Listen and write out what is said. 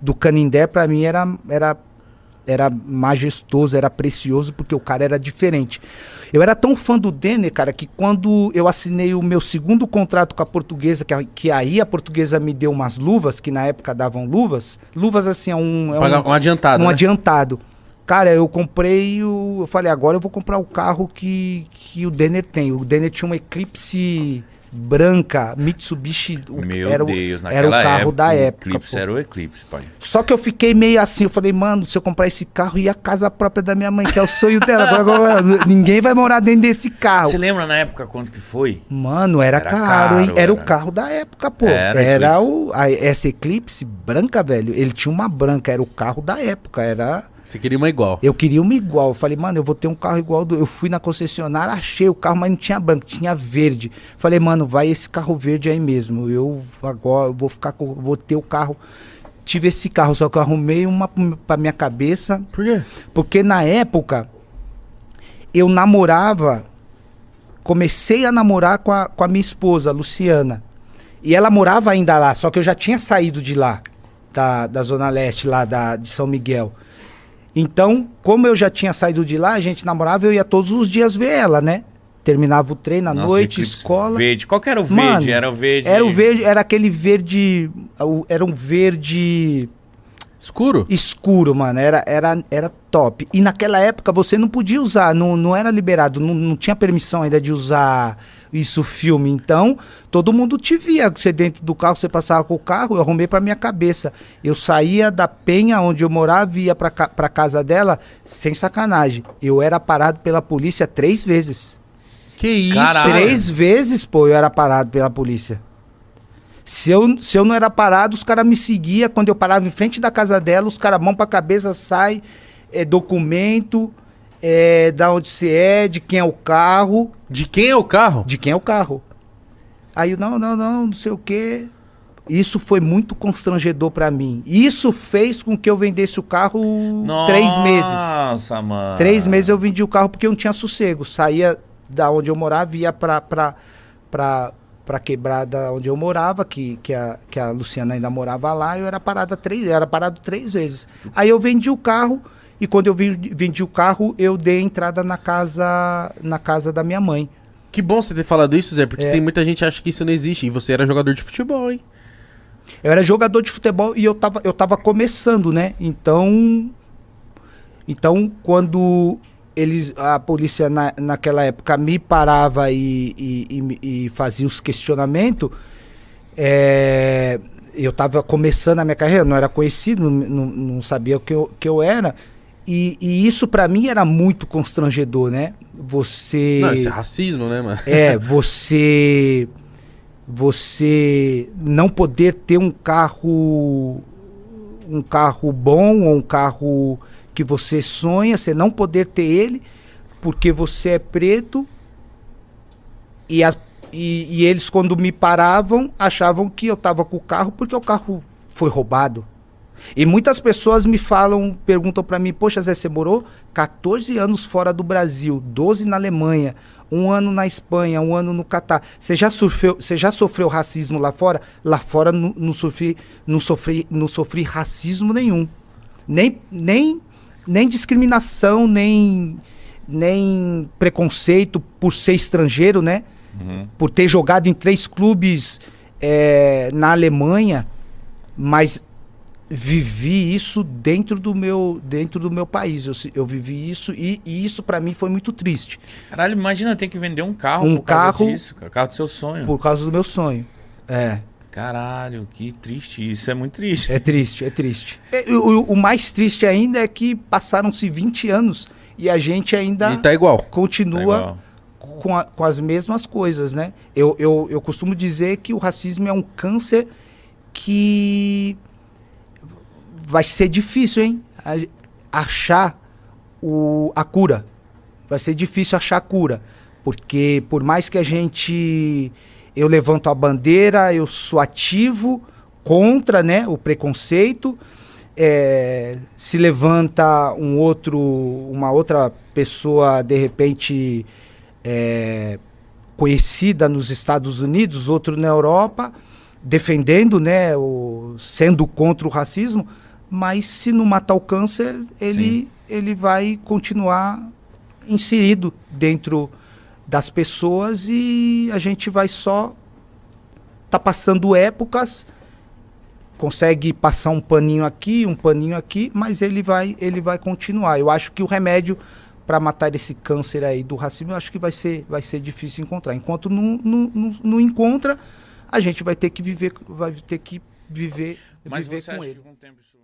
do Canindé, pra mim, era majestoso, era precioso, porque o cara era diferente. Eu era tão fã do Denner, cara, que quando eu assinei o meu segundo contrato com a Portuguesa, que aí a Portuguesa me deu umas luvas, que na época davam luvas assim, Um adiantado, um né? adiantado. Cara, eu comprei eu falei, agora eu vou comprar o carro que o Denner tem. O Denner tinha uma Eclipse branca, Mitsubishi, Meu Deus, era o carro da época. O Eclipse pô. era o Eclipse, pai. Só que eu fiquei meio assim, eu falei, mano, se eu comprar esse carro, e a casa própria da minha mãe, que é o sonho dela. Agora, ninguém vai morar dentro desse carro. Você lembra na época quanto que foi? Mano, era caro, hein? Era o carro da época, pô. Era essa Eclipse branca, velho. Ele tinha uma branca, era o carro da época, era... Você queria uma igual. Eu queria uma igual. Eu falei, mano, eu vou ter um carro igual do... Eu fui na concessionária, achei o carro, mas não tinha branco, tinha verde. Falei, mano, vai esse carro verde aí mesmo. Eu agora vou ter o carro. Tive esse carro, só que eu arrumei uma pra minha cabeça. Por quê? Porque na época eu namorava, comecei a namorar com a minha esposa, a Luciana. E ela morava ainda lá, só que eu já tinha saído de lá, da Zona Leste, lá de São Miguel. Então, como eu já tinha saído de lá, a gente namorava, eu ia todos os dias ver ela, né? Terminava o treino à noite, Eclipse escola. Verde. Qual que era o verde? Mano, Era o verde. Era o verde, era aquele verde. Era um verde Escuro? escuro, mano. Era top. E naquela época você não podia usar, não era liberado, não tinha permissão ainda de usar isso filme. Então, todo mundo te via. Você dentro do carro, você passava com o carro, eu arrumei pra minha cabeça. Eu saía da penha onde eu morava e ia pra casa dela, sem sacanagem. Eu era parado pela polícia 3 vezes. Que isso? Caralho. 3 vezes, pô, eu era parado pela polícia. Se eu não era parado, os caras me seguiam. Quando eu parava em frente da casa dela, os caras, mão pra cabeça, sai, documento, da onde você é, de quem é o carro. De quem é o carro? De quem é o carro. Aí eu, não sei o quê. Isso foi muito constrangedor pra mim. Isso fez com que eu vendesse o carro 3 meses. Nossa, mano. 3 meses eu vendi o carro porque eu não tinha sossego. Saía da onde eu morava, ia pra quebrada onde eu morava, que a Luciana ainda morava lá, eu era parado 3 vezes. Aí eu vendi o carro, e quando eu vendi o carro, eu dei entrada na casa da minha mãe. Que bom você ter falado isso, Zé, porque tem muita gente que acha que isso não existe. E você era jogador de futebol, hein? Eu era jogador de futebol e eu tava começando, né? Então quando a polícia naquela época me parava e fazia os questionamentos, eu tava começando a minha carreira, não era conhecido, não sabia o que eu era. E isso pra mim era muito constrangedor, né? Não, isso é racismo, né, mano? Você não poder ter um carro bom, ou um carro que você sonha, você não poder ter ele porque você é preto, e eles, quando me paravam, achavam que eu tava com o carro porque o carro foi roubado. E muitas pessoas perguntam pra mim, poxa, Zé, você morou 14 anos fora do Brasil, 12 na Alemanha, 1 ano na Espanha, 1 ano no Catar. Você já sofreu racismo lá fora? Lá fora não sofri racismo nenhum. Nem discriminação, nem preconceito por ser estrangeiro, né? Uhum. Por ter jogado em 3 clubes na Alemanha, mas vivi isso dentro do meu país. Eu vivi isso e isso pra mim foi muito triste. Caralho, imagina ter que vender um carro Um por causa carro disso, cara. Carro do seu sonho. Por causa do meu sonho. Caralho, que triste. Isso é muito triste. É triste, é triste. O mais triste ainda é que passaram-se 20 anos e a gente ainda E tá igual. continua com as mesmas coisas, né? Eu costumo dizer que o racismo é um câncer que vai ser difícil, hein? Achar a cura. Vai ser difícil achar a cura. Porque por mais que eu levanto a bandeira, eu sou ativo contra, né, o preconceito. Se levanta uma outra pessoa, de repente, conhecida nos Estados Unidos, outro na Europa, defendendo, né, sendo contra o racismo, mas se não matar o câncer, ele vai continuar inserido dentro das pessoas e a gente vai só tá passando épocas, consegue passar um paninho aqui, mas ele vai continuar. Eu acho que o remédio para matar esse câncer aí do racismo, eu acho que vai ser difícil encontrar. Enquanto não encontra, a gente vai ter que viver Mas você com acha ele. que com o tempo isso